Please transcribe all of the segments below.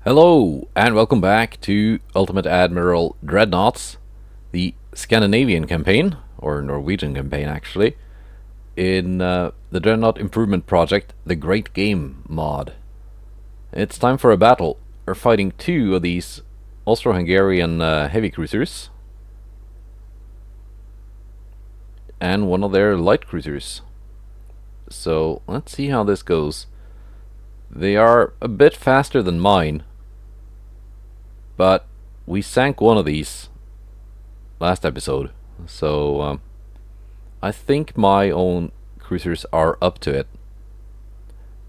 Hello, and welcome back to Ultimate Admiral Dreadnoughts, the Scandinavian campaign, or Norwegian campaign actually, in the Dreadnought Improvement Project, the Great Game mod. It's time for a battle. We're fighting two of these Austro-Hungarian heavy cruisers, and one of their light cruisers. So let's see how this goes. They are a bit faster than mine, but we sank one of these last episode, so I think my own cruisers are up to it.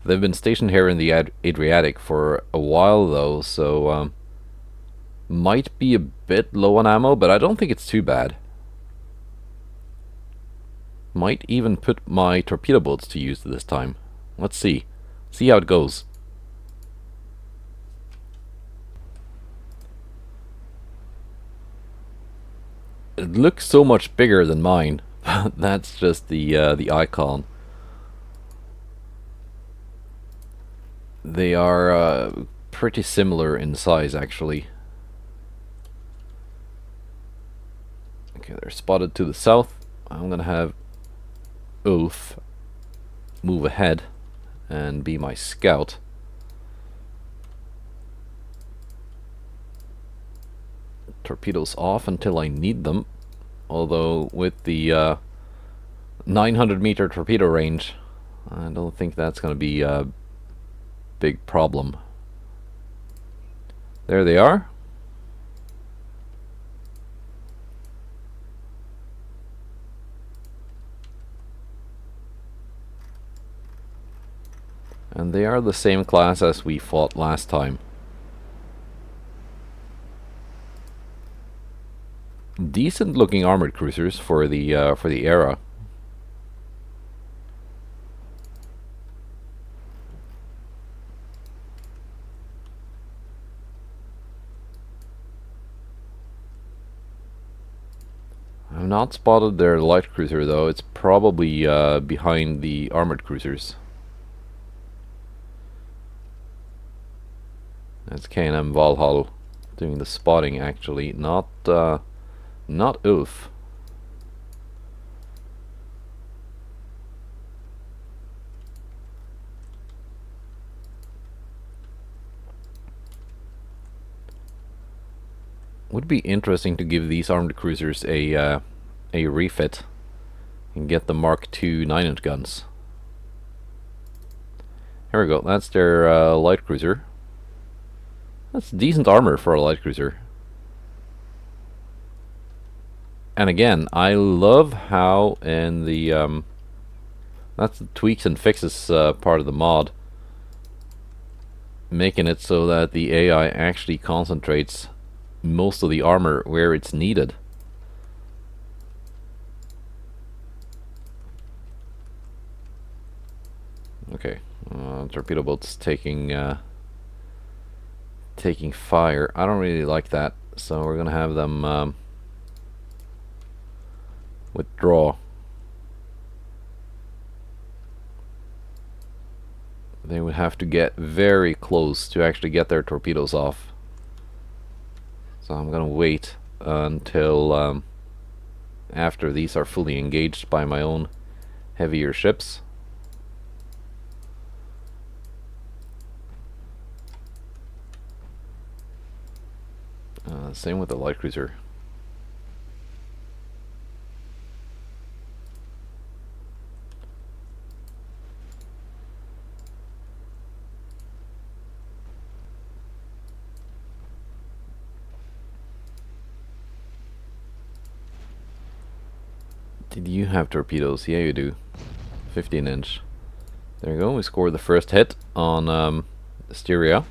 They've been stationed here in the Adriatic for a while though, so might be a bit low on ammo, but I don't think it's too bad. Might even put my torpedo boats to use this time. Let's see. See how it goes. It looks so much bigger than mine. That's just the icon. They are pretty similar in size, actually. Okay, they're spotted to the south. I'm gonna have Ulf move ahead and be my scout. Torpedoes off until I need them. Although with the 900-meter torpedo range, I don't think that's going to be a big problem. There they are. And they are the same class as we fought last time. Decent looking armored cruisers for the era. I've not spotted their light cruiser though. It's probably behind the armored cruisers. That's K&M Valhall doing the spotting actually, not Ulf. Would be interesting to give these armored cruisers a refit and get the Mark II 9-inch guns. Here we go. That's their light cruiser. That's decent armor for a light cruiser. And again, I love how in the that's the tweaks and fixes part of the mod, making it so that the AI actually concentrates most of the armor where it's needed. Okay, torpedo boat's taking fire. I don't really like that, so we're gonna have them withdraw. They would have to get very close to actually get their torpedoes off. So I'm gonna wait until after these are fully engaged by my own heavier ships. Same with the light cruiser. Did you have torpedoes? Yeah, you do. 15-inch. There you go. We scored the first hit on Styria.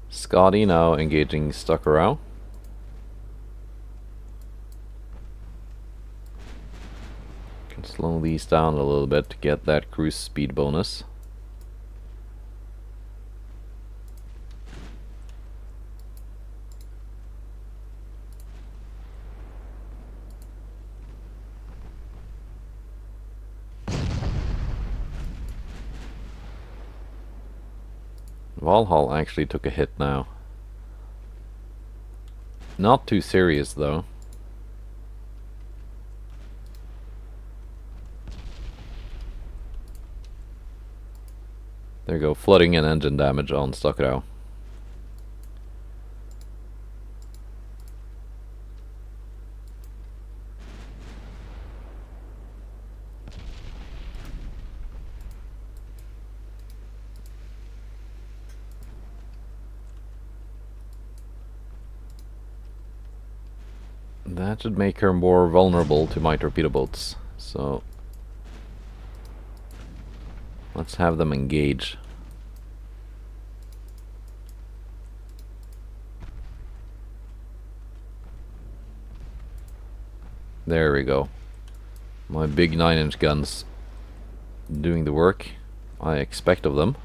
Scotty now engaging Stuckarow. Can slow these down a little bit to get that cruise speed bonus. Valhall actually took a hit now. Not too serious though. There you go, flooding and engine damage on Stockow. That should make her more vulnerable to my torpedo boats. So let's have them engage. There we go. My big 9-inch guns doing the work I expect of them.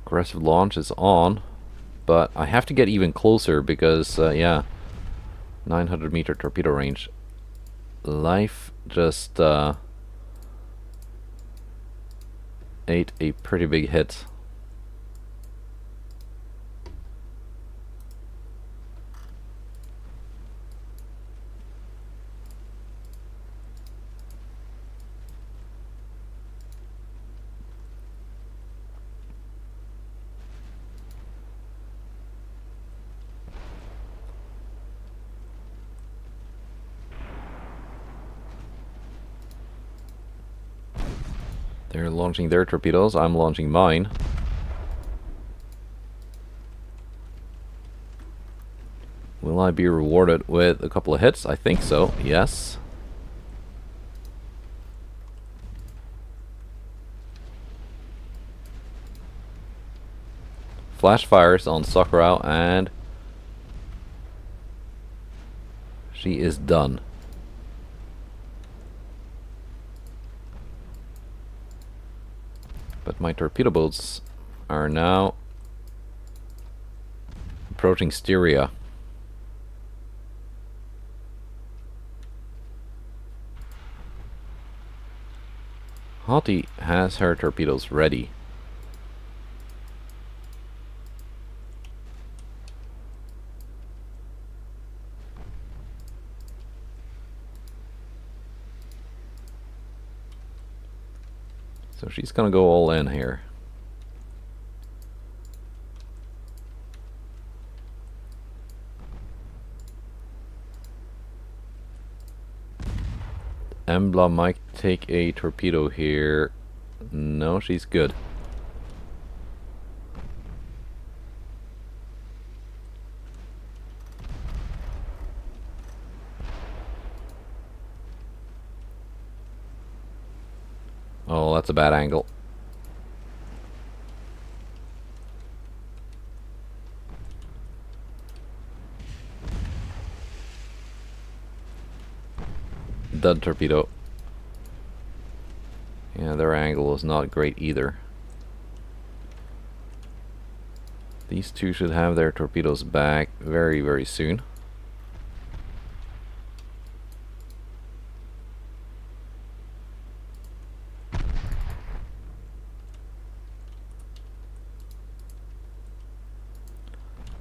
Aggressive launch is on, but I have to get even closer because, yeah, 900-meter torpedo range. Life just ate a pretty big hit. They're launching their torpedoes, I'm launching mine. Will I be rewarded with a couple of hits? I think so, yes. Flash fires on Sakura and she is done. But my torpedo boats are now approaching Styria. Hottie has her torpedoes ready. So she's gonna go all in here. Embla might take a torpedo here. No, she's good. Oh, that's a bad angle. Dud torpedo. Yeah, their angle is not great either. These two should have their torpedoes back very, very soon.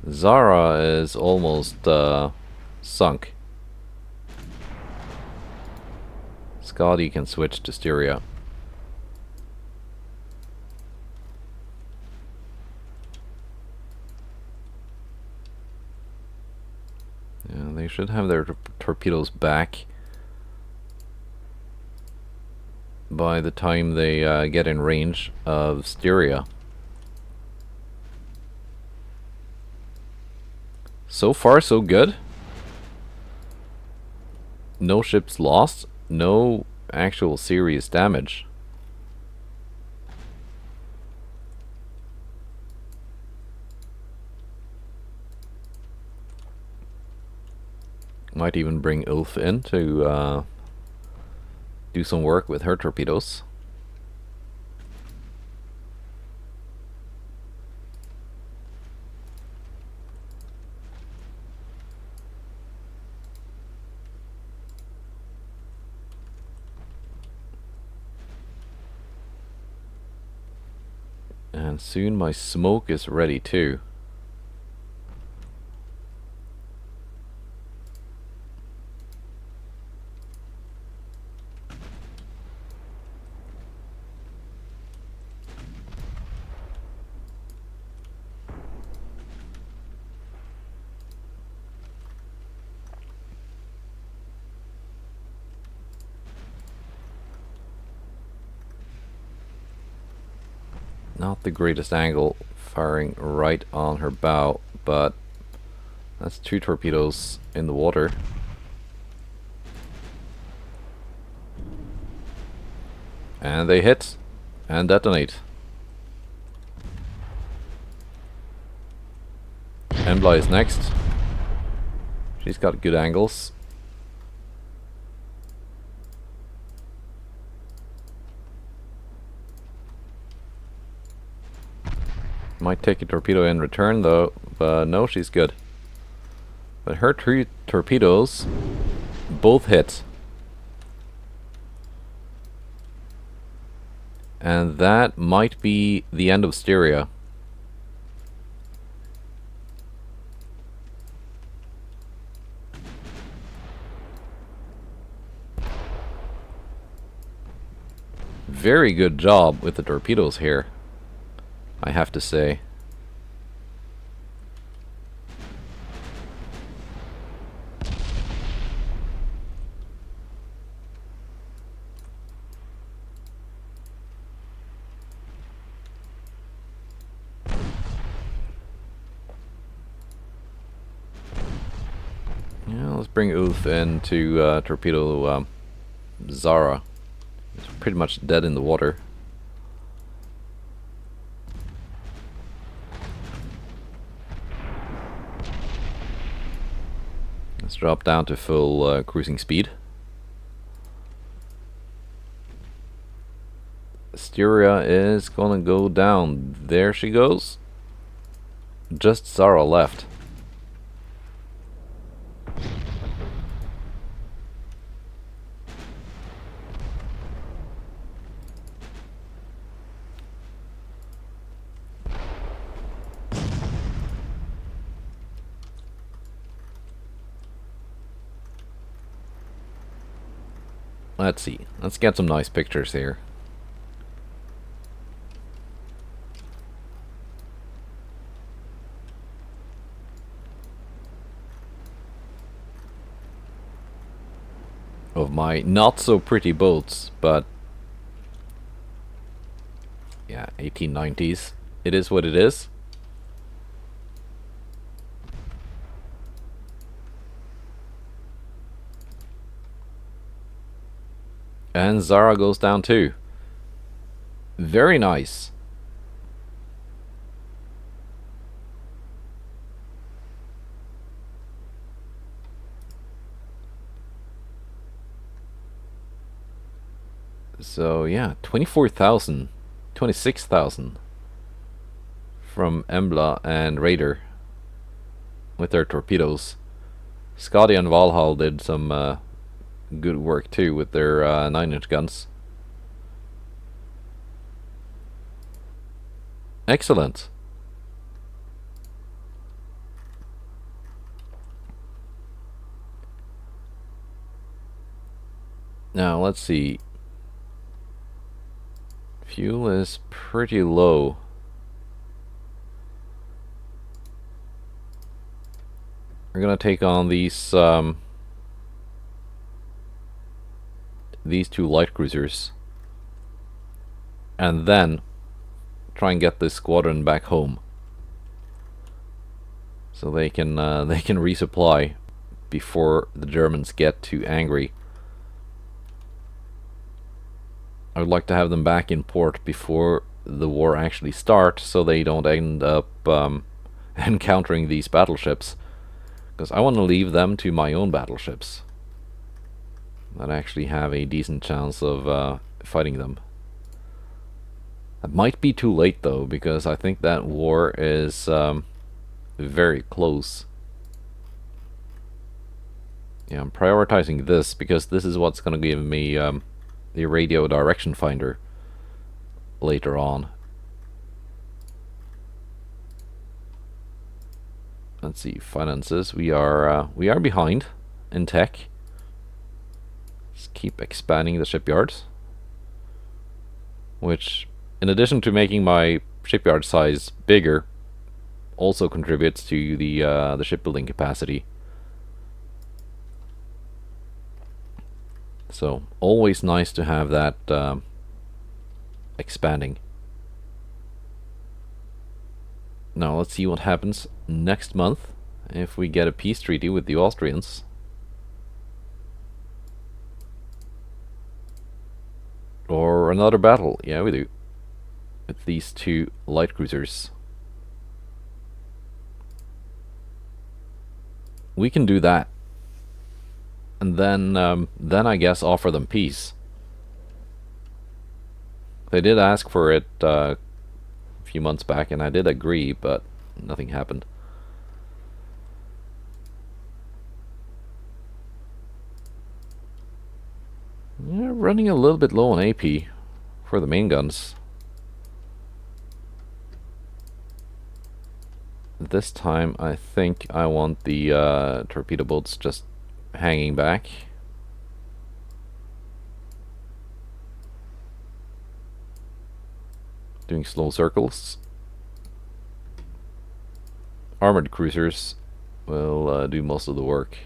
Zara is almost sunk. Scotty can switch to Styria. Yeah, they should have their torpedoes back by the time they get in range of Styria. So far, so good. No ships lost, no actual serious damage. Might even bring Ulf in to do some work with her torpedoes. And soon my smoke is ready too. Not the greatest angle, firing right on her bow, but that's 2 torpedoes in the water. And they hit and detonate. Embla is next. She's got good angles. Might take a torpedo in return though, but no, she's good. But her 3 torpedoes both hit. And that might be the end of Styria. Very good job with the torpedoes here, I have to say. Yeah, let's bring Ulf in to torpedo Zara. It's pretty much dead in the water. Let's drop down to full cruising speed. Styria is gonna go down. There she goes. Just Zara left. Let's see. Let's get some nice pictures here. Of my not so pretty boats, but yeah, 1890s. It is what it is. And Zara goes down too. Very nice. So yeah, 24,000, 26,000 from Embla and Raider with their torpedoes. Scotty and Valhall did some good work too with their 9-inch guns. Excellent. Now let's see. Fuel is pretty low. We're gonna take on these 2 light cruisers, and then try and get this squadron back home, so they can resupply before the Germans get too angry. I would like to have them back in port before the war actually starts, so they don't end up encountering these battleships, because I want to leave them to my own battleships that actually have a decent chance of fighting them. That might be too late though, because I think that war is very close. Yeah, I'm prioritizing this because this is what's going to give me the radio direction finder later on. let's see, finances. We are behind in tech. Let's keep expanding the shipyards, which, in addition to making my shipyard size bigger, also contributes to the shipbuilding capacity. So always nice to have that expanding. Now let's see what happens next month if we get a peace treaty with the Austrians. Or another battle. Yeah, we do. With these two light cruisers. We can do that. And then I guess offer them peace. They did ask for it a few months back, and I did agree, but nothing happened. Yeah, running a little bit low on AP for the main guns. This time I think I want the torpedo boats just hanging back. Doing slow circles. Armored cruisers will do most of the work.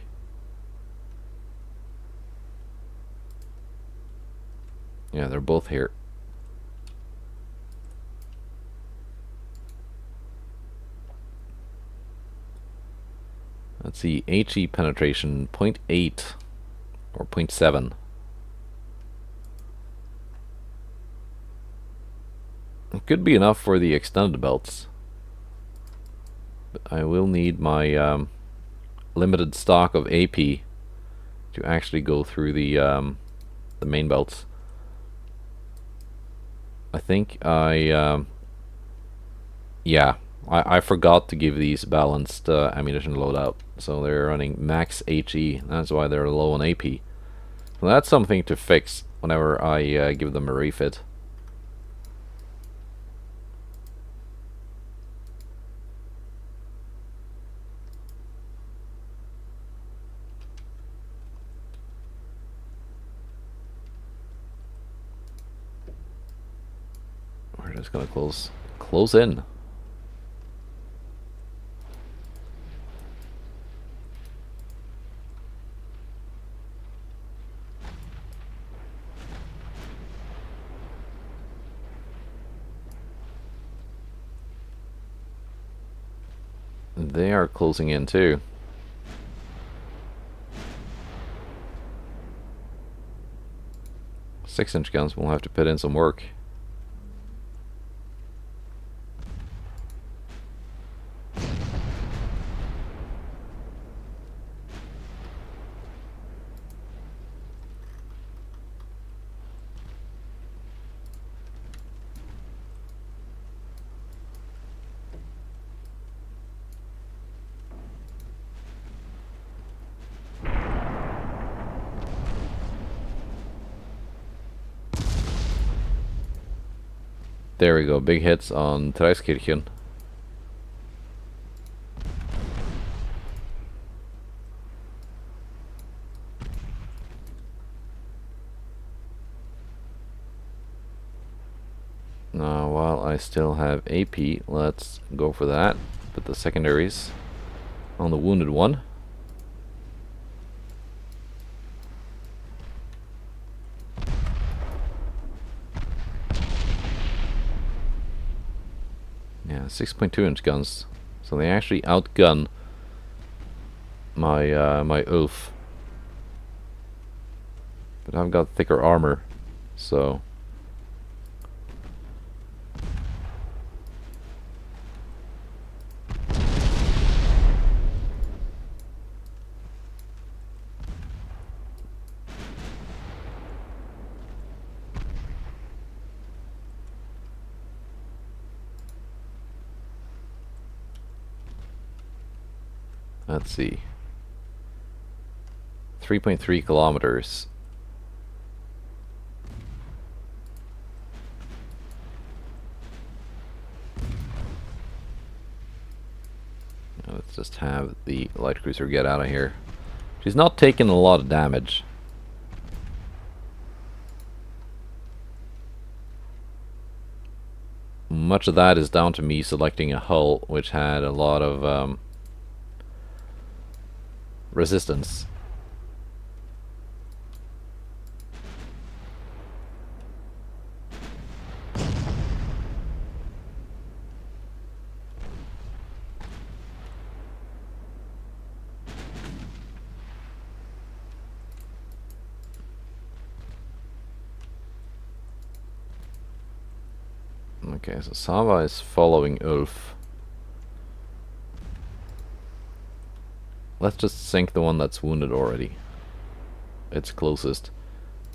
Yeah, they're both here. Let's see, HE penetration 0.8 or 0.7. It could be enough for the extended belts, but I will need my limited stock of AP to actually go through the main belts. I think yeah, I forgot to give these balanced ammunition loadout, so they're running max HE. That's why they're low on AP. So that's something to fix whenever I give them a refit. We're just gonna close in. They are closing in too. Six-inch guns will have to put in some work. There we go, big hits on Traiskirchen. Now, while I still have AP, let's go for that. Put the secondaries on the wounded one. Yeah, 6.2-inch guns, so they actually outgun my my Oath. But I've got thicker armor, so let's see. 3.3 kilometers. Let's just have the light cruiser get out of here. She's not taking a lot of damage. Much of that is down to me selecting a hull which had a lot of resistance. Okay, so Sava is following Ulf. Let's just sink the one that's wounded already. It's closest.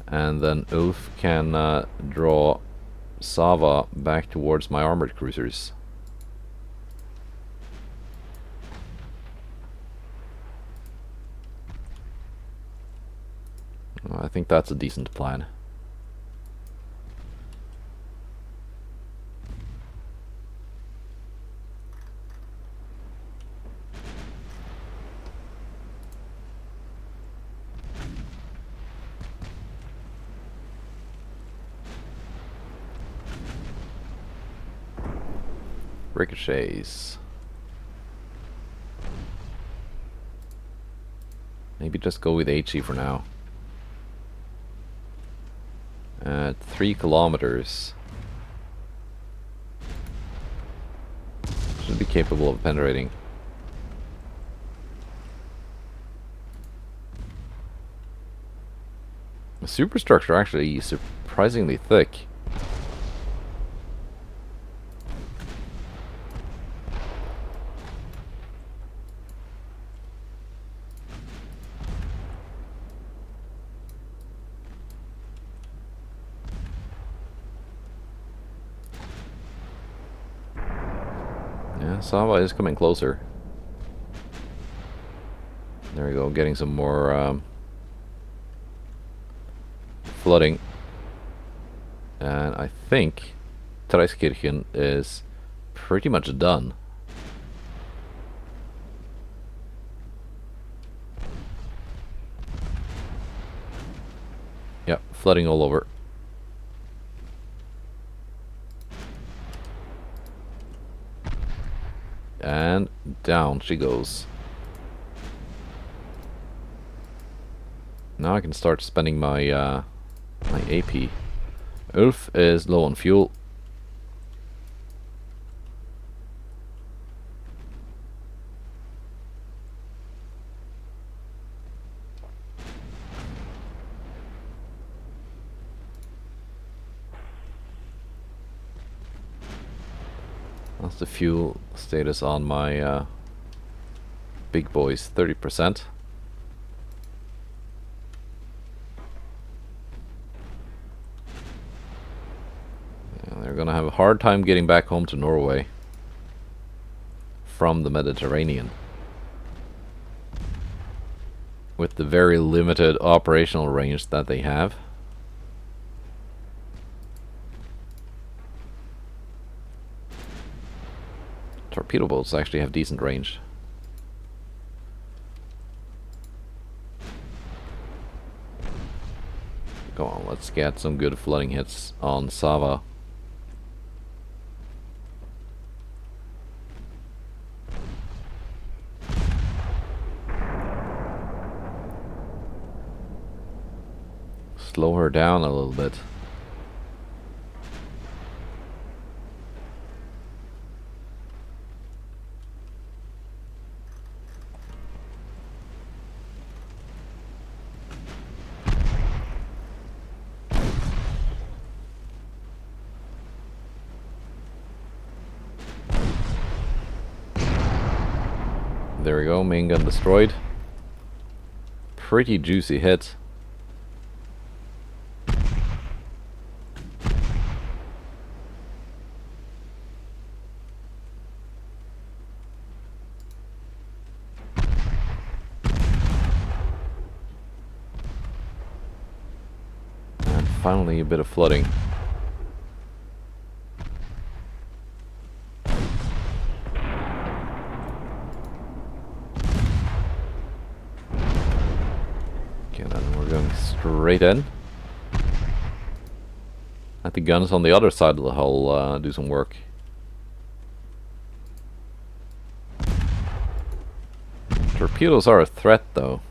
And then Ulf can draw Sava back towards my armored cruisers. I think that's a decent plan. Ricochets. Maybe just go with HE for now. At 3 kilometers. Should be capable of penetrating. The superstructure actually is surprisingly thick. Yeah, Sava is coming closer. There we go, getting some more flooding. And I think Traiskirchen is pretty much done. Yep, flooding all over. And down she goes. Now I can start spending my my AP. Ulf is low on fuel. That's the fuel status on my big boys, 30%. Yeah, they're gonna have a hard time getting back home to Norway from the Mediterranean with the very limited operational range that they have. Torpedo boats actually have decent range. Go on, let's get some good flooding hits on Sava. Slow her down a little bit. There we go, main gun destroyed. Pretty juicy hit. And finally a bit of flooding. straight in. Let the guns on the other side of the hull do some work. Torpedoes are a threat, though.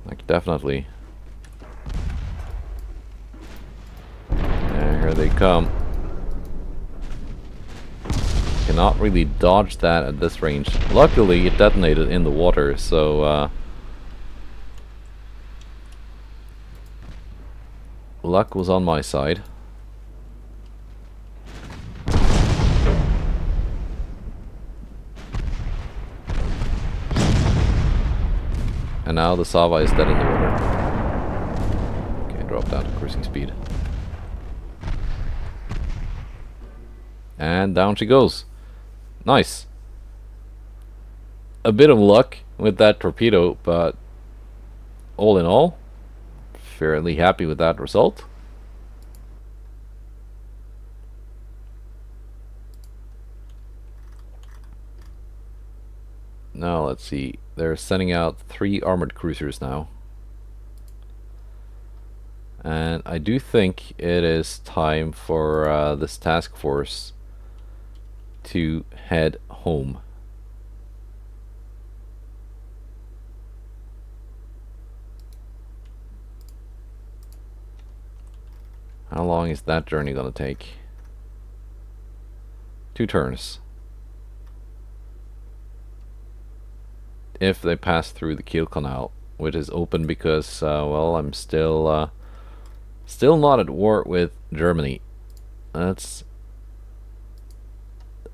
Like, definitely. And here they come. Cannot really dodge that at this range. Luckily, it detonated in the water, so luck was on my side. And now the Sava is dead in the water. Okay, drop down to cruising speed. And down she goes. Nice. A bit of luck with that torpedo, but all in all, fairly happy with that result. Now let's see. They're sending out 3 armored cruisers now. And I do think it is time for this task force to head home. How long is that journey gonna take? 2 turns. If they pass through the Kiel Canal, which is open because, well, I'm still not at war with Germany. Let's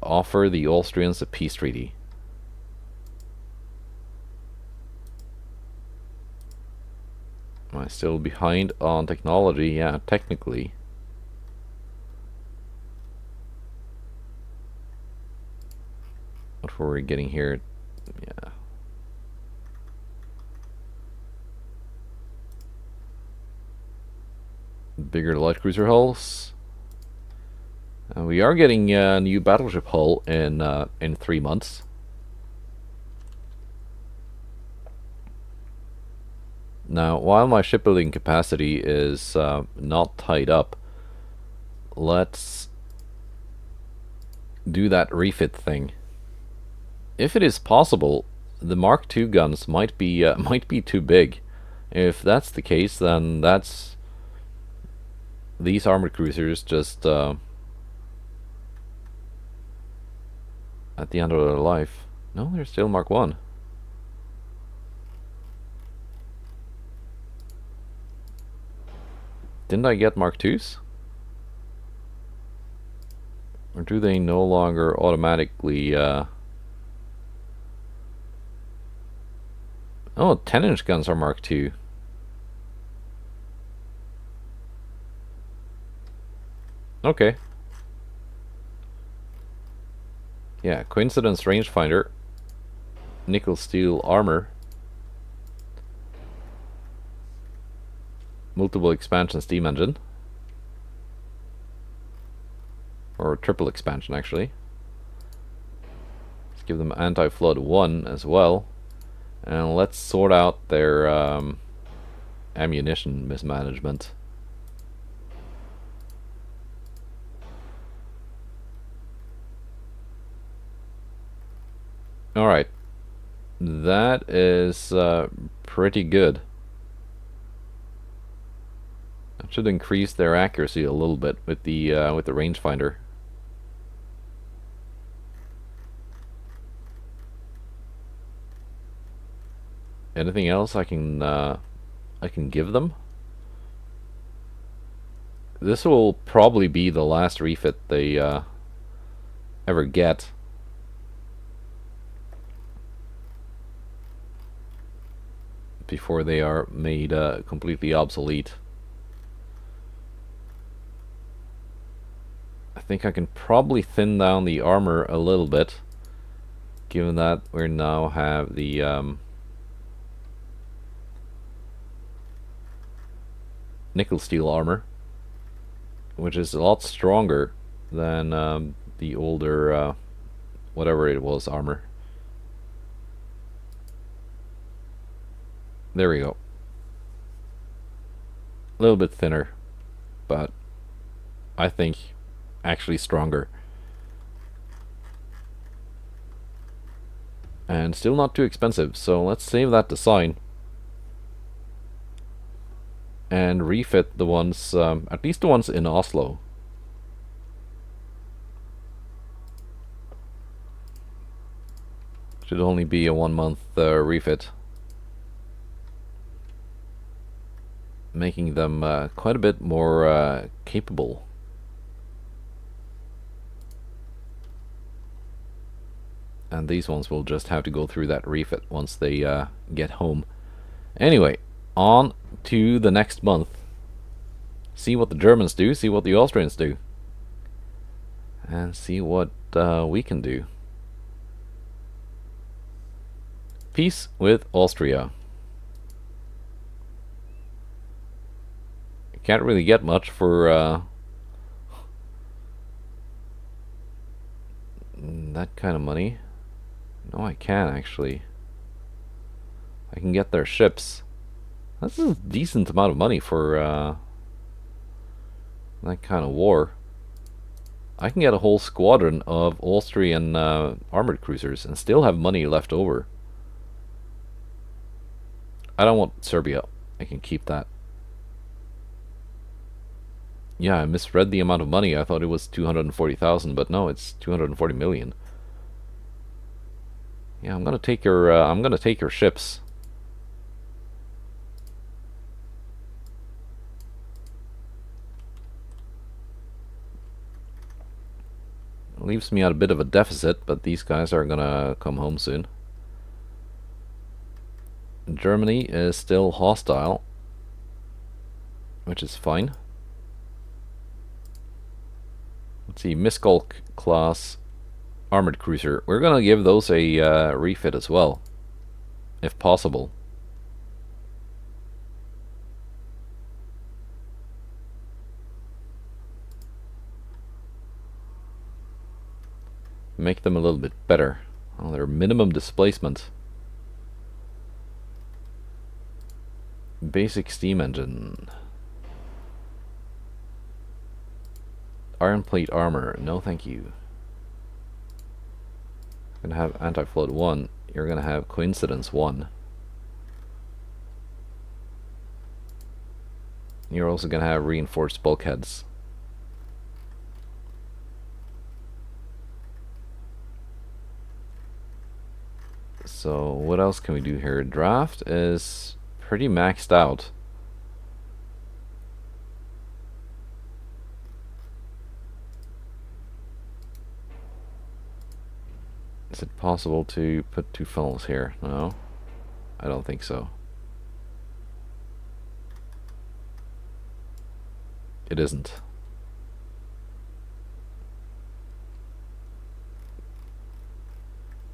offer the Austrians a peace treaty. Am I still behind on technology? Yeah, technically. What were we getting here? Yeah. Bigger light cruiser hulls. We are getting a new battleship hull in 3 months. Now, while my shipbuilding capacity is not tied up, let's do that refit thing. If it is possible, the Mark II guns might be too big. If that's the case, then that's these armored cruisers just at the end of their life. No, they're still Mark 1. Didn't I get Mark 2s? Or do they no longer automatically Oh, 10-inch guns are Mark 2. Okay. Yeah, coincidence rangefinder, nickel steel armor, multiple expansion steam engine, or triple expansion actually. Let's give them anti-flood 1 as well, and let's sort out their ammunition mismanagement. Alright, that is pretty good. That should increase their accuracy a little bit with the rangefinder. Anything else I can give them? This will probably be the last refit they ever get. Before they are made completely obsolete. I think I can probably thin down the armor a little bit, given that we now have the nickel steel armor, which is a lot stronger than the older whatever it was armor. There we go. A little bit thinner, but I think actually stronger. And still not too expensive, so let's save that design. And refit the ones, at least the ones in Oslo. Should only be a 1 month refit. Making them quite a bit more capable. And these ones will just have to go through that refit once they get home. Anyway, on to the next month. See what the Germans do, see what the Austrians do. And see what we can do. Peace with Austria. Can't really get much for that kind of money. No, I can actually. I can get their ships. That's a decent amount of money for that kind of war. I can get a whole squadron of Austrian armored cruisers and still have money left over. I don't want Serbia. I can keep that. Yeah, I misread the amount of money. I thought it was 240,000, but no, it's 240 million. Yeah, I'm gonna take your ships. It leaves me at a bit of a deficit, but these guys are gonna come home soon. Germany is still hostile, which is fine. Let's see, Miskolc class armored cruiser. We're gonna give those a refit as well, if possible. Make them a little bit better. Oh, their minimum displacement. Basic steam engine. Iron plate armor. No, thank you. Gonna have anti-flood 1. You're gonna have coincidence 1. You're also gonna have reinforced bulkheads. So what else can we do here? Draft is pretty maxed out. Is it possible to put 2 funnels here? No, I don't think so. It isn't.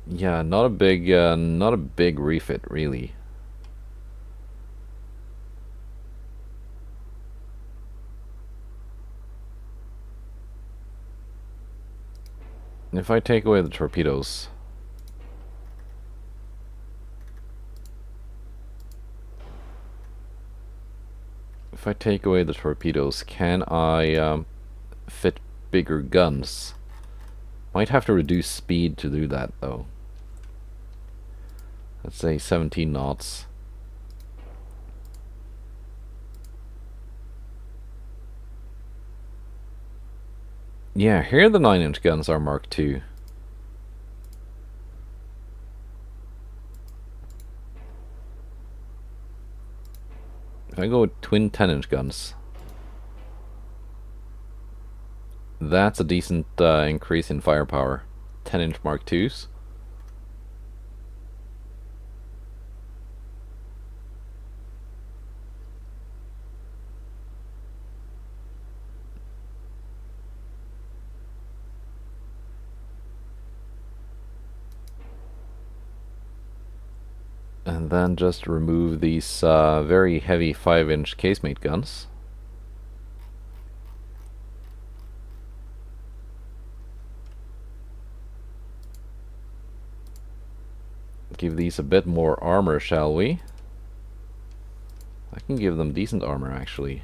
Yeah, not a big refit really. If I take away the torpedoes, can I fit bigger guns? Might have to reduce speed to do that though. Let's say 17 knots. Yeah, here the 9-inch guns are Mark II. If I go with twin 10-inch guns, that's a decent increase in firepower. 10-inch Mark IIs. And then just remove these very heavy 5-inch casemate guns. give these a bit more armor, shall we? I can give them decent armor, actually.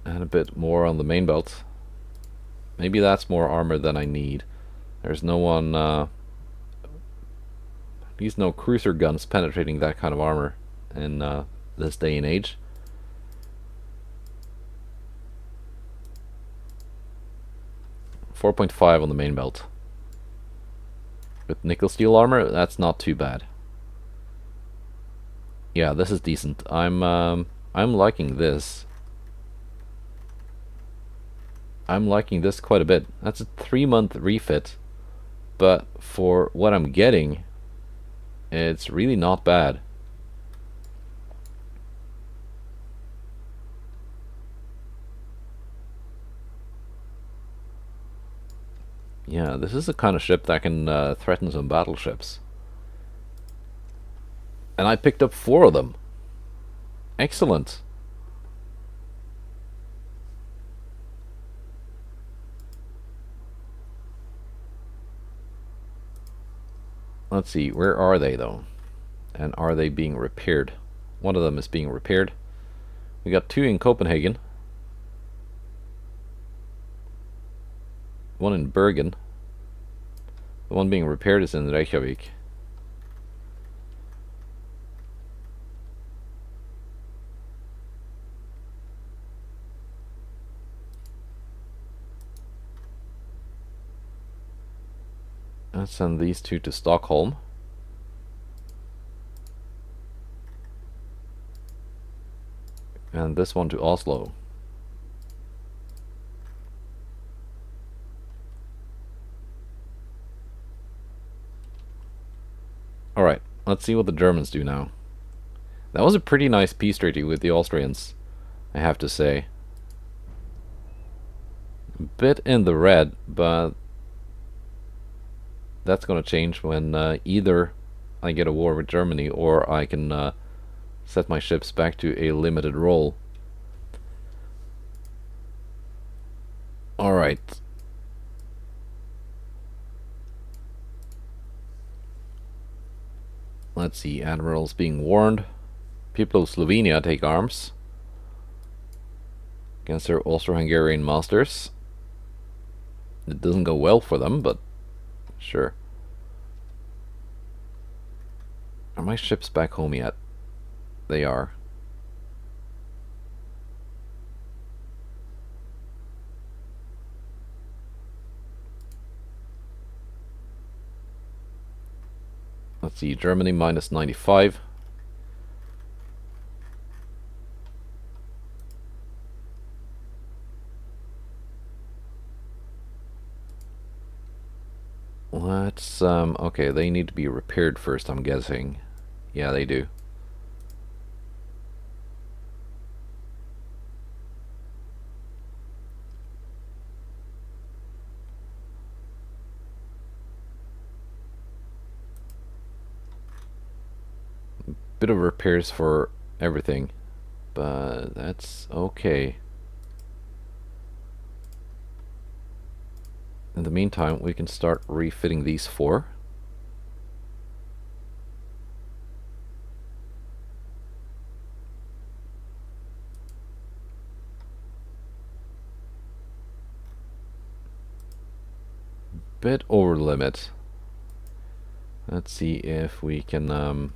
And a bit more on the main belt. Maybe that's more armor than I need. There's no one, at least no cruiser guns penetrating that kind of armor in this day and age. .5 on the main belt. With nickel steel armor, that's not too bad. Yeah, this is decent. I'm liking this. I'm liking this quite a bit. That's a 3-month refit, but for what I'm getting, it's really not bad. Yeah, this is the kind of ship that can threaten some battleships. And I picked up 4 of them. Excellent. Let's see, where are they though? And are they being repaired? One of them is being repaired. We got 2 in Copenhagen. 1 in Bergen. The one being repaired is in Reykjavik. Let's send these 2 to Stockholm. And this one to Oslo. Alright, let's see what the Germans do now. That was a pretty nice peace treaty with the Austrians, I have to say. A bit in the red, but that's gonna change when either I get a war with Germany or I can set my ships back to a limited role. Alright. Let's see, admirals being warned. People of Slovenia take arms against their Austro-Hungarian masters. It doesn't go well for them, but sure. Are my ships back home yet? They are. Let's see, Germany minus 95. Let's, okay, they need to be repaired first, I'm guessing. Yeah, they do. Bit of repairs for everything, but that's okay. In the meantime, we can start refitting these 4. Bit over limit. Let's see if we can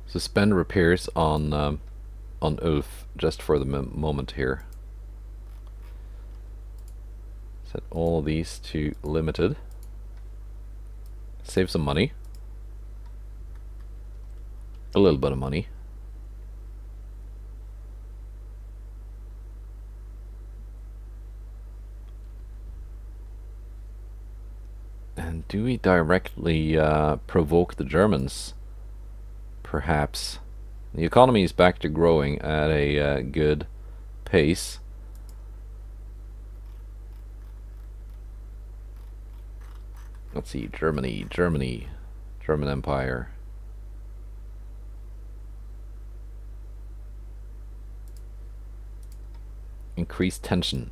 suspend repairs on Ulf just for the moment here. Set all these to limited. Save some money. A little bit of money. And do we directly provoke the Germans? Perhaps. The economy is back to growing at a good pace. Let's see, Germany, German Empire. increased tension.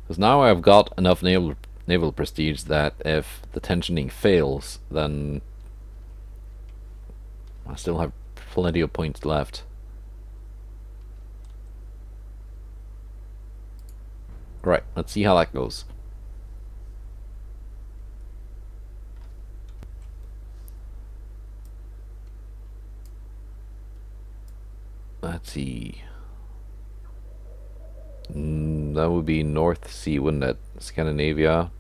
Because now I've got enough naval prestige that if the tensioning fails, then I still have plenty of points left. Right, let's see how that goes. Let's see. That would be North Sea, wouldn't it? Scandinavia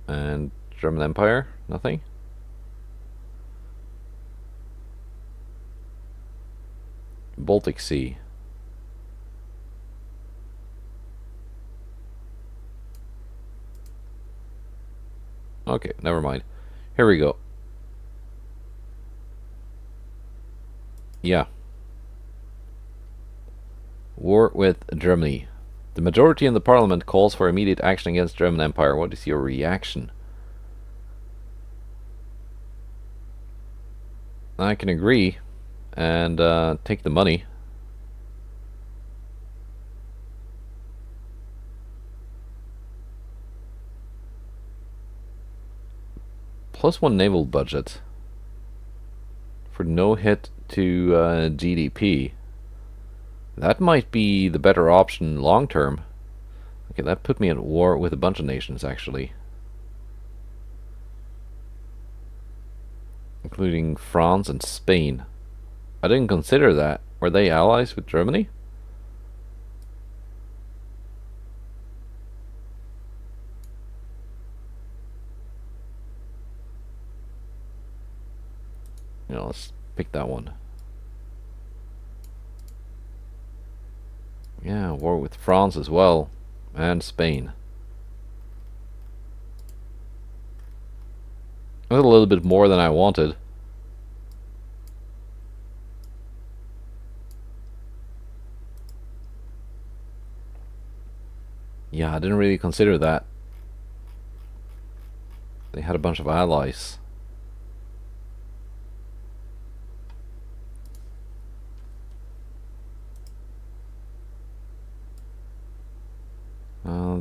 and German Empire? Nothing? Baltic Sea. Okay, never mind. Here we go. Yeah. War with Germany. The majority in the parliament calls for immediate action against German Empire. What is your reaction? I can agree and take the money. +1 naval budget for no hit to GDP. That might be the better option long term. Okay, that put me at war with a bunch of nations, actually. Including France and Spain. I didn't consider that. Were they allies with Germany? You know, let's pick that one. Yeah, war with France as well. And Spain. That was a little bit more than I wanted. Yeah, I didn't really consider that. They had a bunch of allies.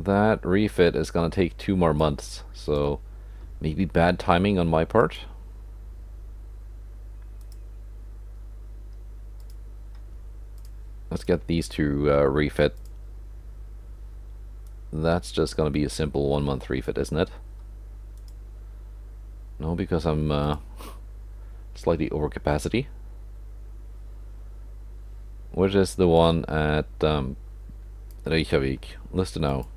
That refit is gonna take 2 more months, so maybe bad timing on my part. Let's get these two refit. That's just gonna be a simple 1-month refit, isn't it? No, because I'm slightly over capacity. Which is the one at Reykjavik. Listen now.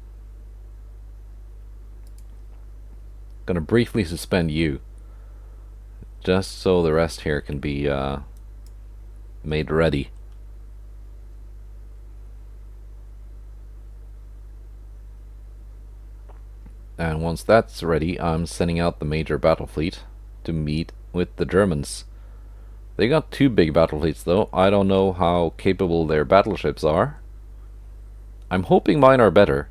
Gonna briefly suspend you, just so the rest here can be made ready. And once that's ready, I'm sending out the major battle fleet to meet with the Germans. They got 2 big battle fleets though. I don't know how capable their battleships are. I'm hoping mine are better.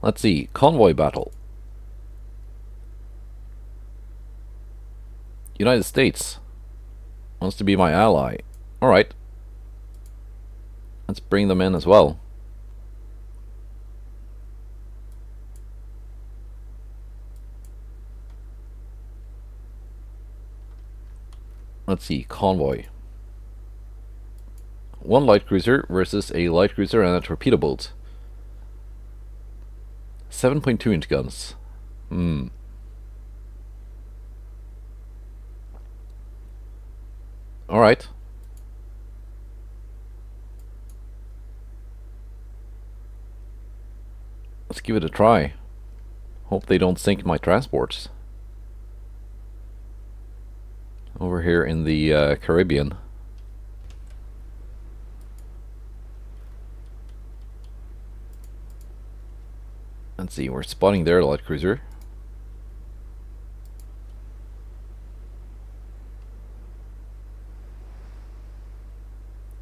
Let's see, convoy battle. United States wants to be my ally. Alright. Let's bring them in as well. Let's see, convoy. 1 light cruiser versus a light cruiser and a torpedo boat. 7.2-inch guns. Alright. Let's give it a try. Hope they don't sink my transports. Over here in the Caribbean. Let's see, we're spotting their light cruiser.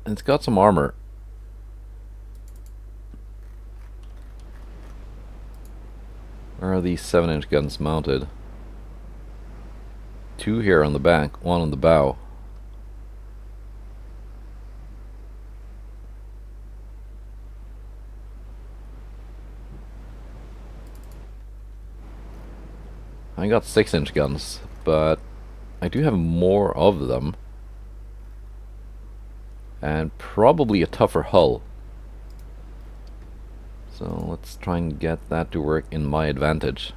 And it's got some armor. Where are these 7-inch guns mounted? 2 here on the back, 1 on the bow. I got 6-inch guns, but I do have more of them. And probably a tougher hull. So let's try and get that to work in my advantage.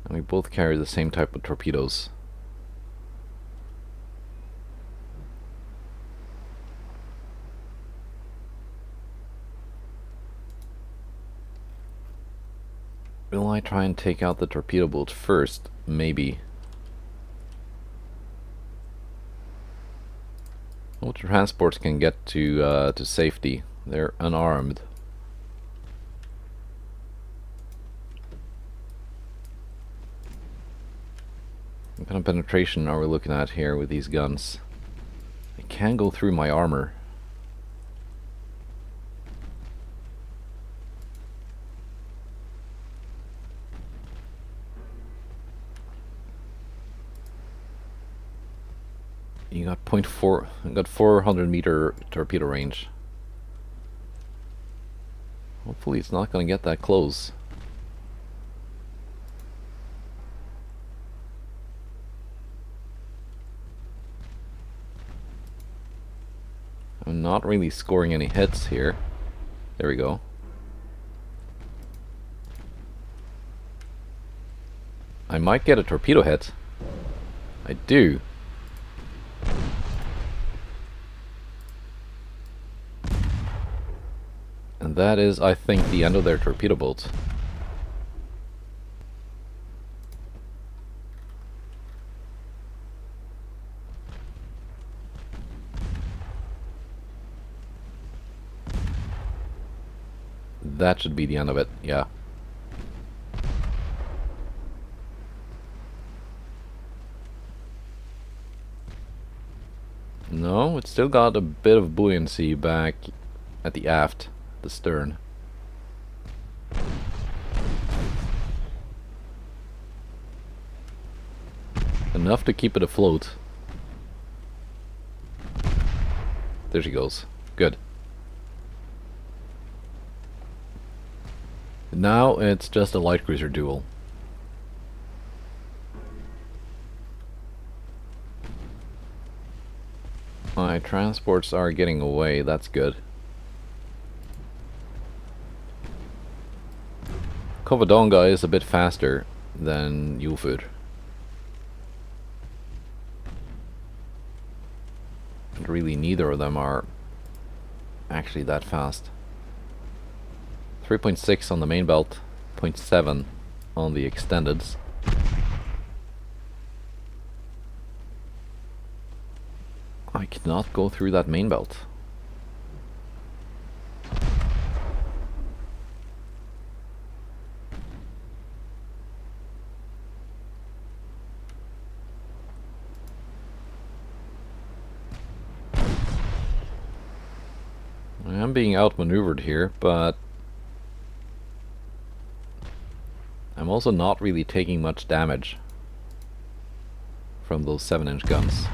And we both carry the same type of torpedoes. Will I try and take out the torpedo boat first? Maybe. No transports can get to safety. They're unarmed. What kind of penetration are we looking at here with these guns? I can go through my armor. You got 0.4, I got 400-meter torpedo range. Hopefully it's not going to get that close. I'm not really scoring any hits here. There we go. I might get a torpedo hit. I do. And that is, I think, the end of their torpedo boats. That should be the end of it, yeah. No, it's still got a bit of buoyancy back at the aft, the stern. Enough to keep it afloat. There she goes. Good. Now it's just a light cruiser duel. My transports are getting away, that's good. Covadonga is a bit faster than Ulfur. And really neither of them are actually that fast. 3.6 on the main belt, 0.7 on the extendeds. I cannot go through that main belt. I am being outmaneuvered here, but I'm also not really taking much damage from those 7-inch guns.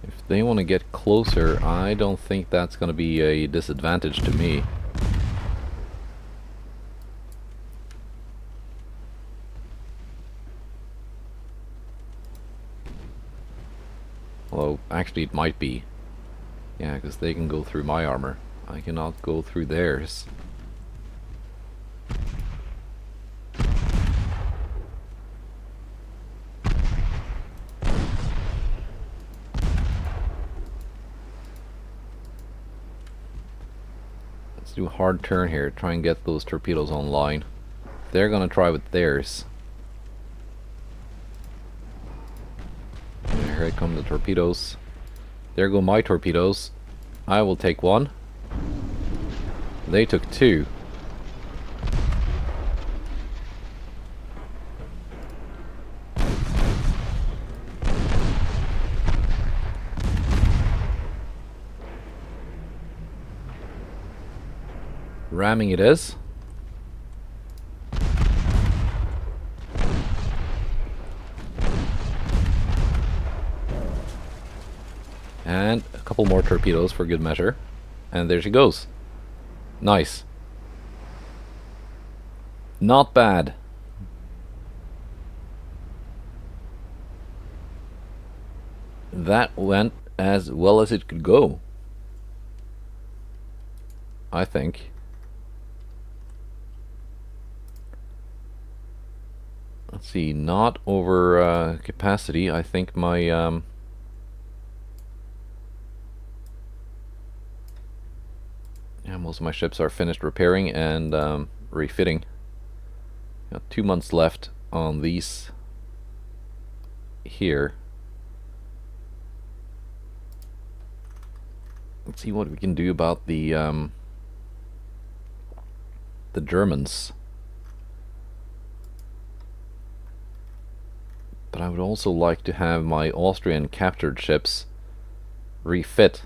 If they want to get closer, I don't think that's going to be a disadvantage to me. Although, actually it might be. Yeah, because they can go through my armor. I cannot go through theirs. Let's do a hard turn here, try and get those torpedoes online. They're gonna try with theirs. Here come the torpedoes. There go my torpedoes. I will take one. They took two. Ramming it is. And a couple more torpedoes for good measure. And there she goes. Nice. Not bad. That went as well as it could go, I think. Let's see, not over capacity. I think my yeah, most of my ships are finished repairing and refitting. Got 2 months left on these here. Let's see what we can do about the Germans. But I would also like to have my Austrian captured ships refit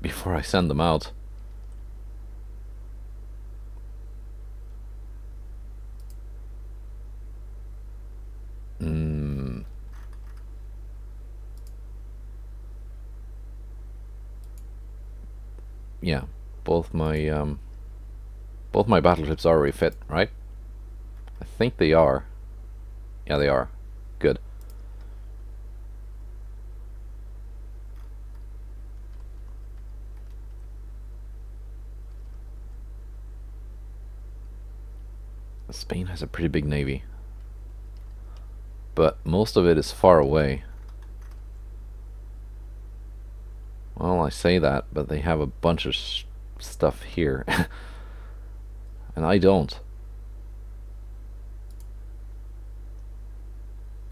before I send them out. Yeah, both my battleships are refit, right? I think they are. Yeah, they are. Good. Spain has a pretty big navy, but most of it is far away. Well, I say that, but they have a bunch of stuff here, and I don't.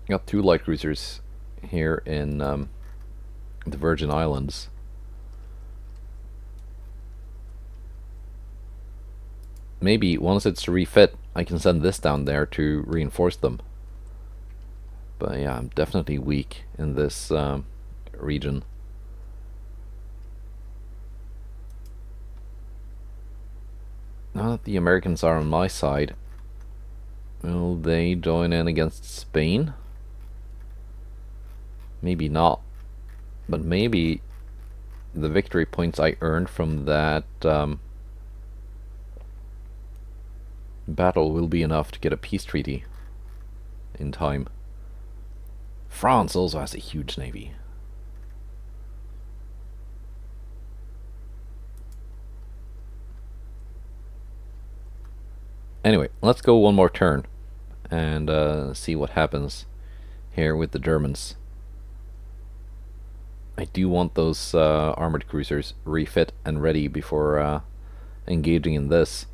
Got 2 light cruisers here in the Virgin Islands. Maybe once it's refit, I can send this down there to reinforce them. But yeah, I'm definitely weak in this region. Now that the Americans are on my side, will they join in against Spain? Maybe not. But maybe the victory points I earned from that battle will be enough to get a peace treaty in time. France also has a huge navy. Anyway, let's go one more turn and see what happens here with the Germans. I do want those armored cruisers refit and ready before engaging in this.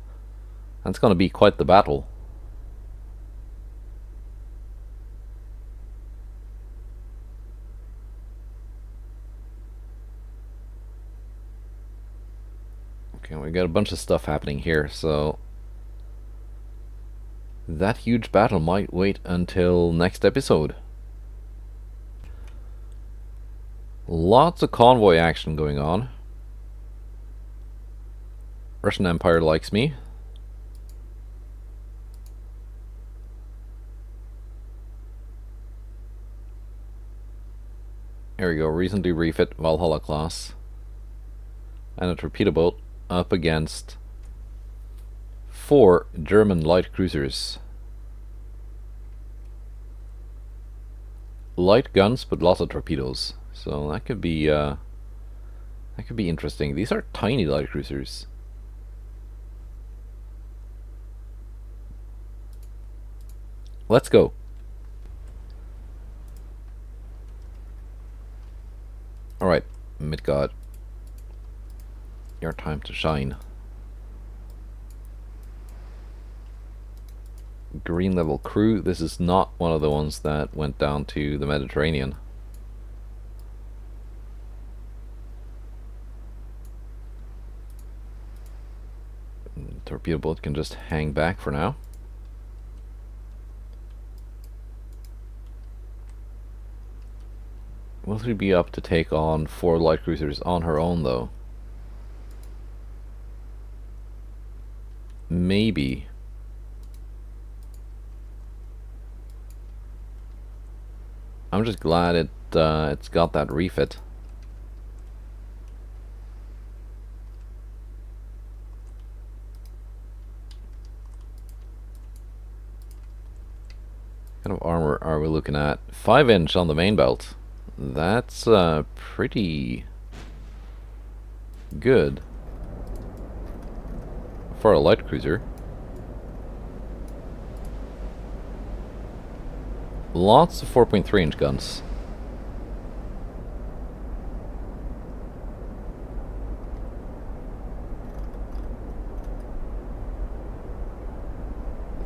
That's going to be quite the battle. Okay, we got a bunch of stuff happening here, so that huge battle might wait until next episode. Lots of convoy action going on. Russian Empire likes me. Here we go, recently refit Valhalla class. And a torpedo boat up against 4 German light cruisers. Light guns, but lots of torpedoes. So that could be interesting. These are tiny light cruisers. Let's go. Alright, Midgard. Your time to shine. Green level crew. This is not one of the ones that went down to the Mediterranean. Torpedo boat can just hang back for now. Will she be up to take on 4 light cruisers on her own, though? Maybe. I'm just glad it's got that refit. What kind of armor are we looking at? 5-inch on the main belt. That's pretty good for a light cruiser. Lots of 4.3-inch guns.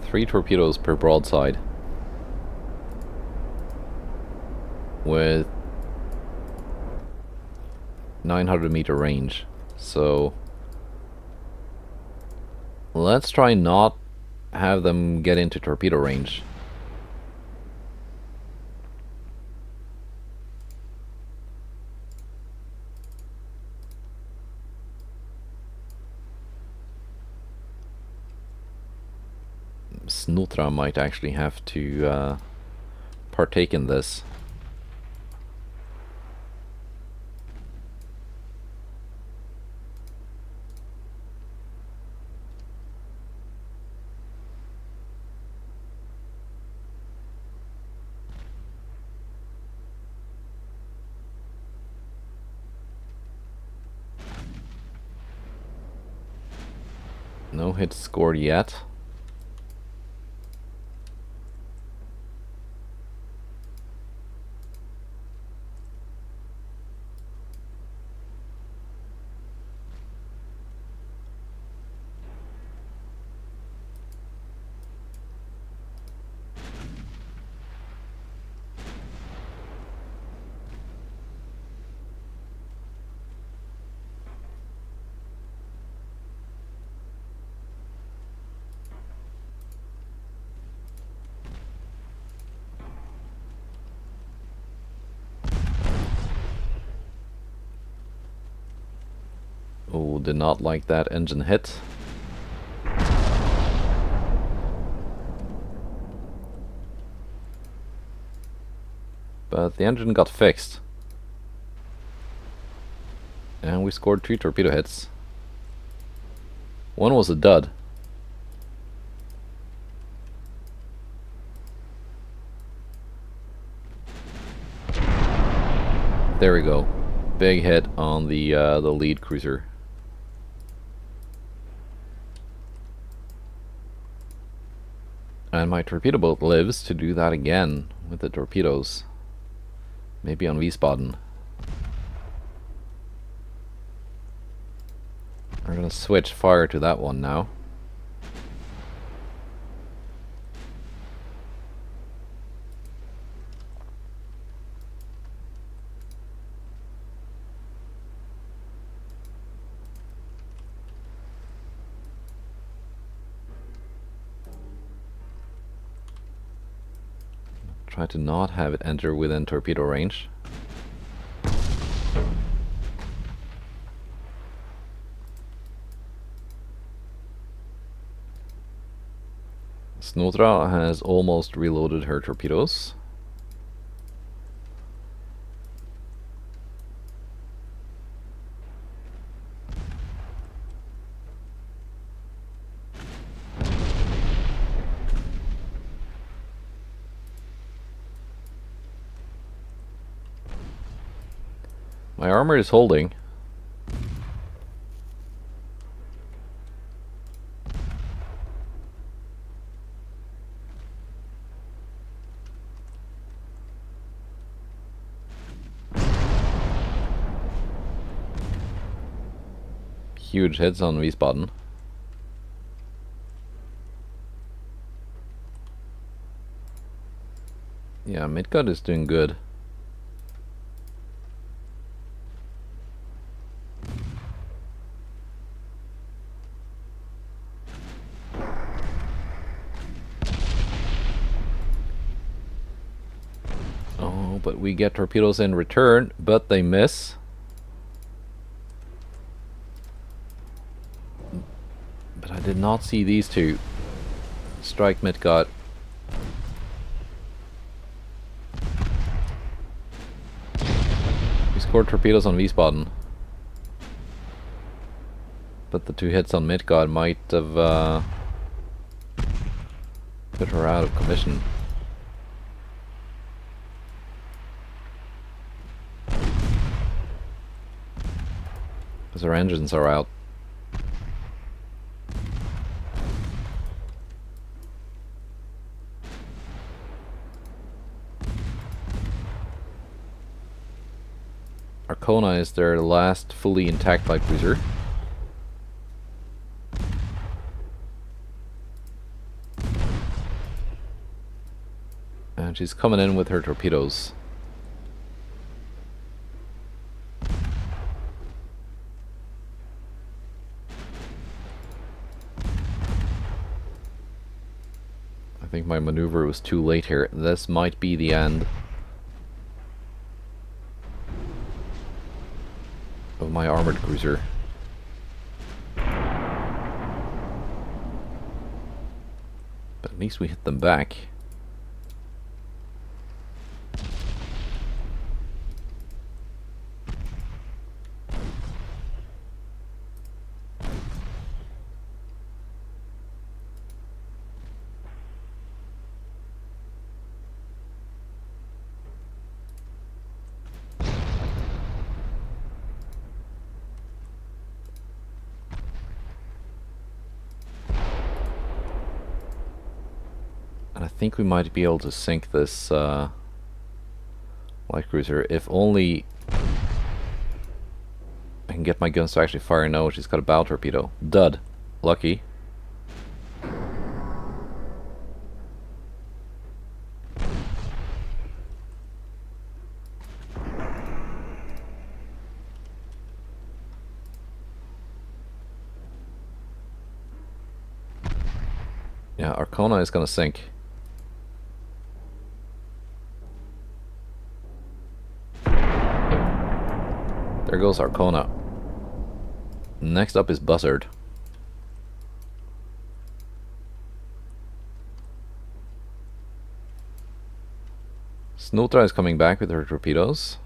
Three torpedoes per broadside, with 900-meter range. So let's try not have them get into torpedo range. Snotra might actually have to partake in this. No hits scored yet. Oh, did not like that engine hit. But the engine got fixed. And we scored 3 torpedo hits. One was a dud. There we go. Big hit on the lead cruiser. And my torpedo boat lives to do that again with the torpedoes. Maybe on Wiesbaden. We're gonna switch fire to that one now. Try to not have it enter within torpedo range. Snotra has almost reloaded her torpedoes. My armor is holding. Huge hits on Wiesbaden. Yeah, Midgard is doing good. Oh, but we get torpedoes in return, but they miss. But I did not see these two strike Midgard. We scored torpedoes on Wiesbaden. But the 2 hits on Midgard might have put her out of commission. because our engines are out. Arkona is their last fully intact light cruiser. And she's coming in with her torpedoes. I think my maneuver was too late here. This might be the end of my armored cruiser. But at least we hit them back. And I think we might be able to sink this light cruiser, if only I can get my guns to actually fire. No, she's got a bow torpedo. Dud. Lucky. Yeah, Arkona is gonna sink. There goes Arkona. Next up is Buzzard. Snotra is coming back with her torpedoes.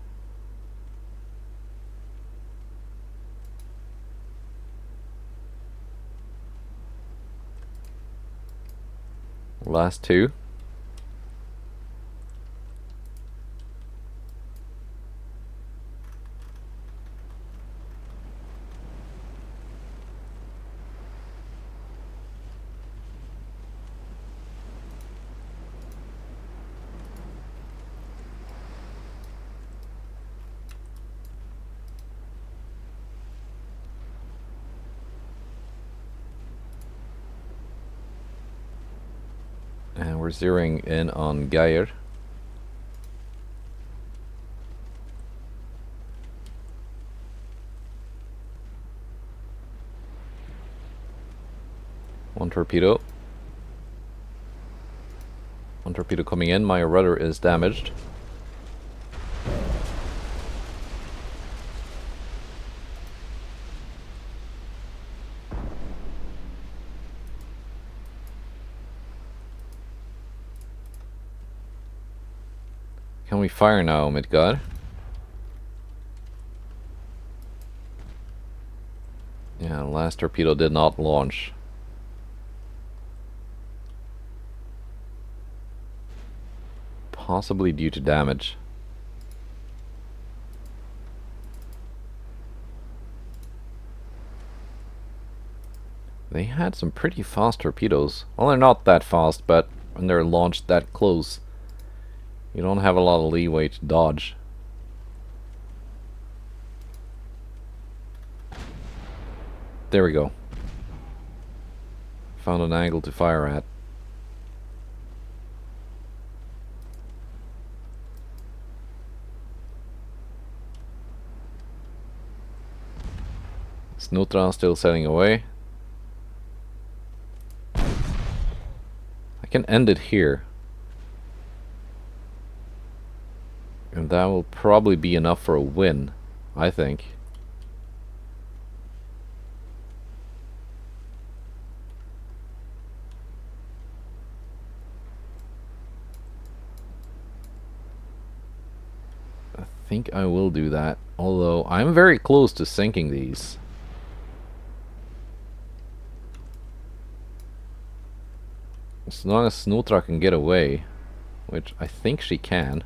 Last two. And we're zeroing in on Geir. One torpedo. One torpedo coming in. My rudder is damaged. Can we fire now, Midgard? Yeah, last torpedo did not launch. Possibly due to damage. They had some pretty fast torpedoes. Well, they're not that fast, but when they're launched that close, you don't have a lot of leeway to dodge. There we go. Found an angle to fire at. Snotra still sailing away. I can end it here. And that will probably be enough for a win, I think. I think I will do that, although I'm very close to sinking these. As long as Snotra can get away, which I think she can.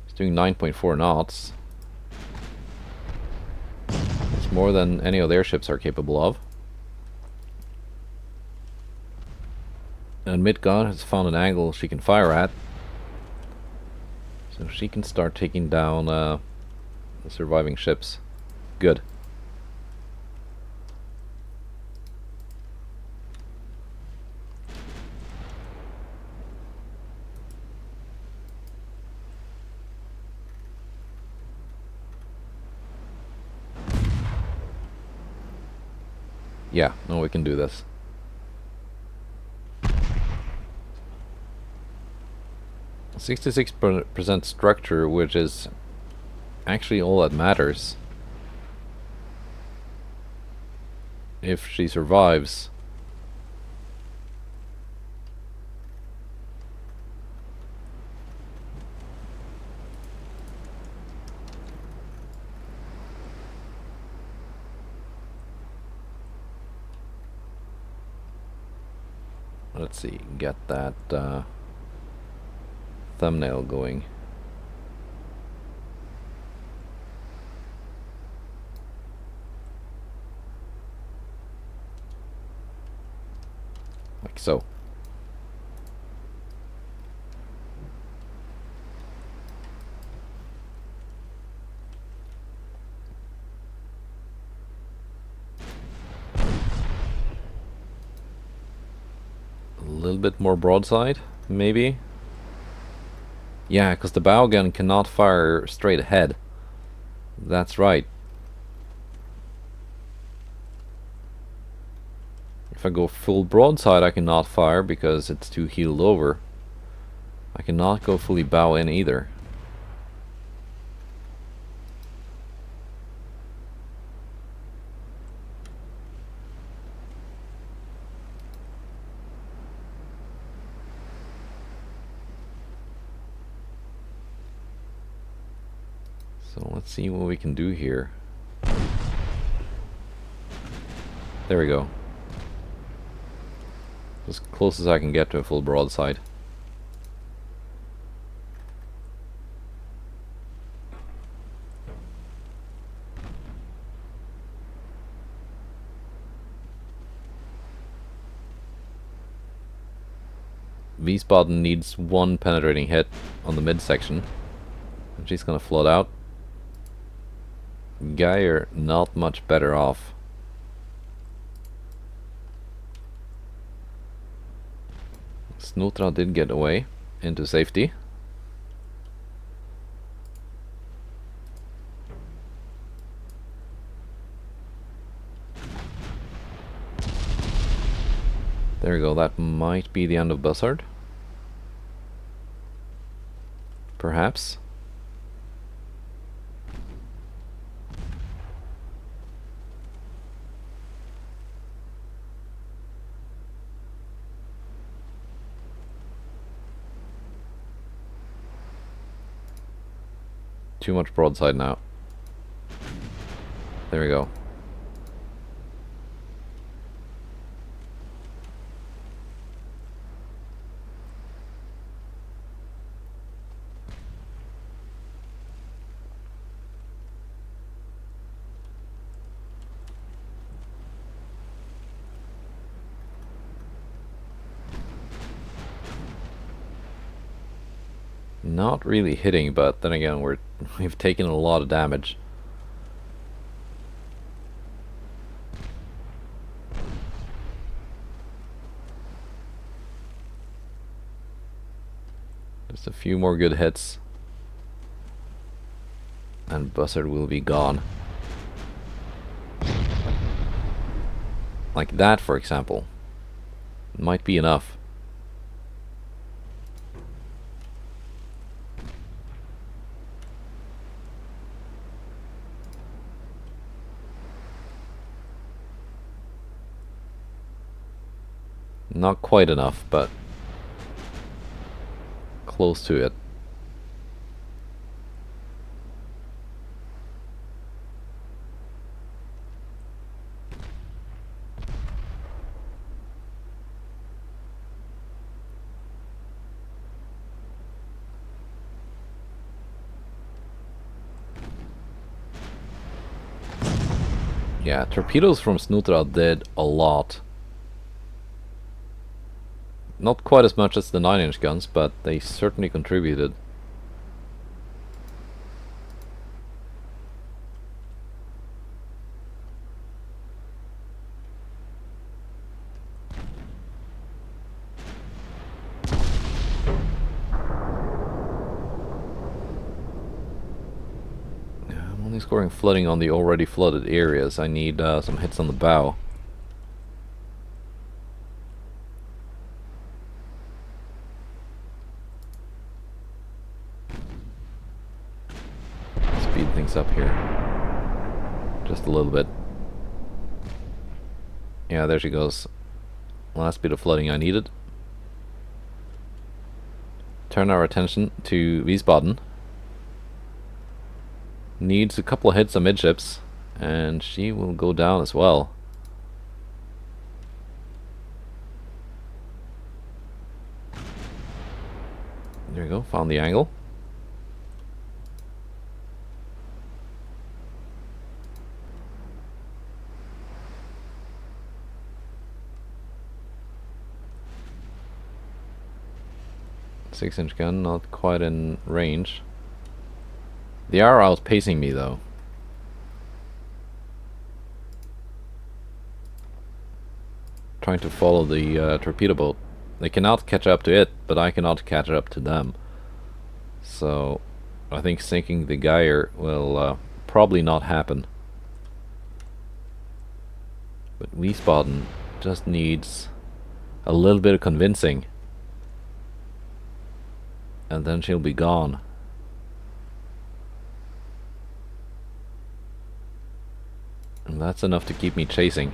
It's doing 9.4 knots. It's more than any of their ships are capable of. And Midgard has found an angle she can fire at. So she can start taking down the surviving ships. Good. Yeah, no, we can do this. A 66% structure, which is actually all that matters. If she survives. Let's see, get that thumbnail going. Like so. A little bit more broadside, maybe? Yeah, because the bow gun cannot fire straight ahead. That's right. If I go full broadside, I cannot fire because it's too heeled over. I cannot go fully bow in either. So let's see what we can do here. There we go. As close as I can get to a full broadside. Wiesbaden needs one penetrating hit on the midsection. And she's gonna flood out. Geyer not much better off. Snotra did get away into safety. There we go, that might be the end of Bussard. Perhaps. Too much broadside now. There we go. Not really hitting, but then again we've taken a lot of damage. Just a few more good hits and Bussard will be gone. Like that, for example. Might be enough. Not quite enough, but close to it. Yeah, torpedoes from Snutra did a lot. Not quite as much as the 9-inch guns, but they certainly contributed. I'm only scoring flooding on the already flooded areas. I need some hits on the bow. Speed things up here. Just a little bit. Yeah, there she goes. Last bit of flooding I needed. Turn our attention to Wiesbaden. Needs a couple of hits amidships, and she will go down as well. There we go, found the angle. Six-inch gun, not quite in range. They are outpacing me though. Trying to follow the torpedo boat. They cannot catch up to it, but I cannot catch up to them. So I think sinking the Geyer will probably not happen. But Wiesbaden just needs a little bit of convincing. And then she'll be gone. And that's enough to keep me chasing.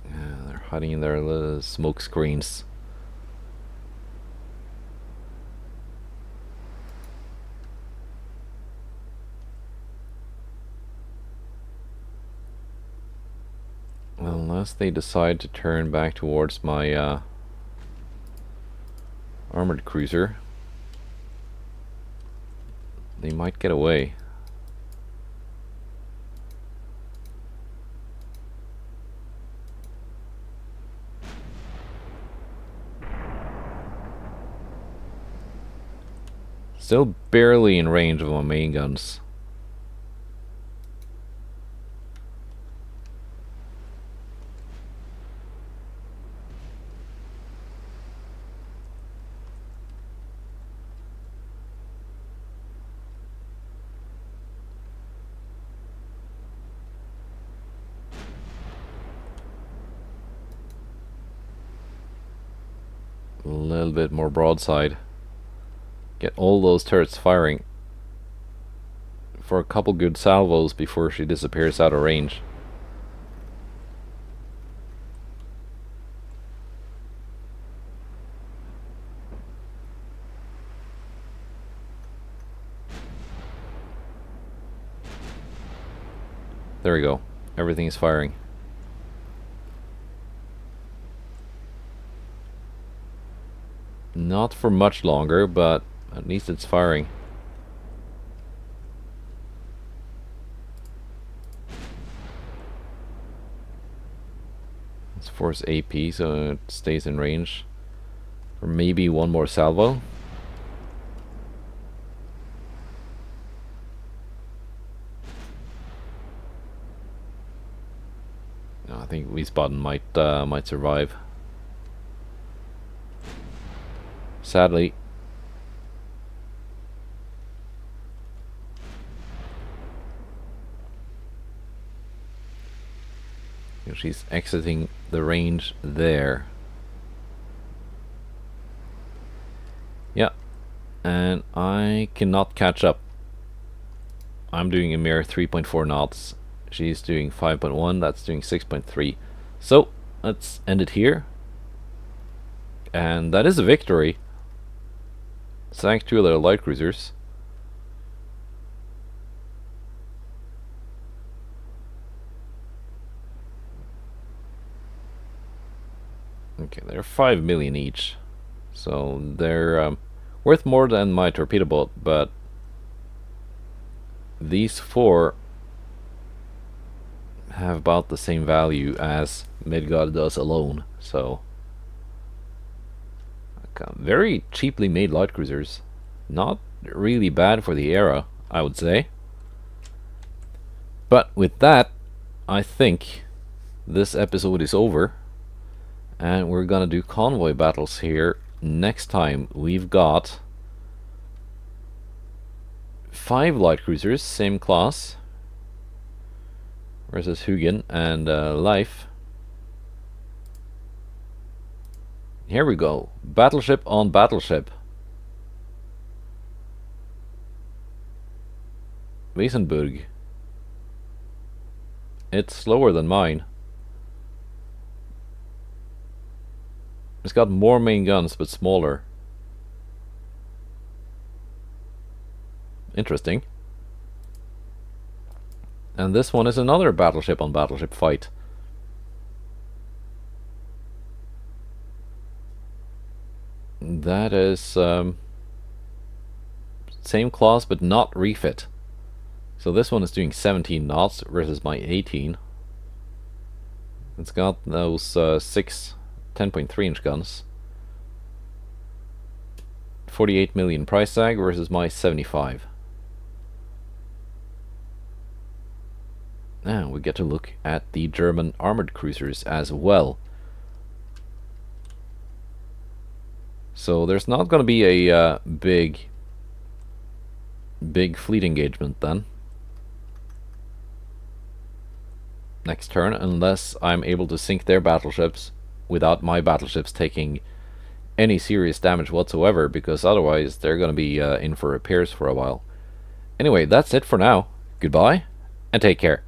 They're hiding in their little smoke screens. Well, unless they decide to turn back towards my armored cruiser, they might get away. Still barely in range of my main guns. A little bit more broadside. Get all those turrets firing for a couple good salvos before she disappears out of range. There we go. Everything is firing. Not for much longer, but at least it's firing. Let's force AP so it stays in range. Or maybe one more salvo. No, I think Wiesbaden might survive. Sadly. She's exiting the range there. Yeah. And I cannot catch up. I'm doing a mere 3.4 knots. She's doing 5.1. That's doing 6.3. So, let's end it here. And that is a victory. Sank 2 of their light cruisers. Okay, they're 5 million each. So they're worth more than my torpedo boat, but these four have about the same value as Midgard does alone. So very cheaply made light cruisers. Not really bad for the era, I would say. But with that, I think this episode is over. And we're gonna do convoy battles here. Next time we've got 5 light cruisers, same class, versus Hugin and Leif. Here we go. Battleship on battleship. Wesenburg. It's slower than mine. It's got more main guns but smaller. Interesting. And this one is another battleship on battleship fight. That is same class but not refit. So this one is doing 17 knots versus my 18. It's got those 6 10.3 inch guns. 48 million price tag versus my 75. Now we get to look at the German armored cruisers as well. So there's not going to be a big fleet engagement then next turn, unless I'm able to sink their battleships without my battleships taking any serious damage whatsoever, because otherwise they're going to be in for repairs for a while. Anyway, that's it for now. Goodbye, and take care.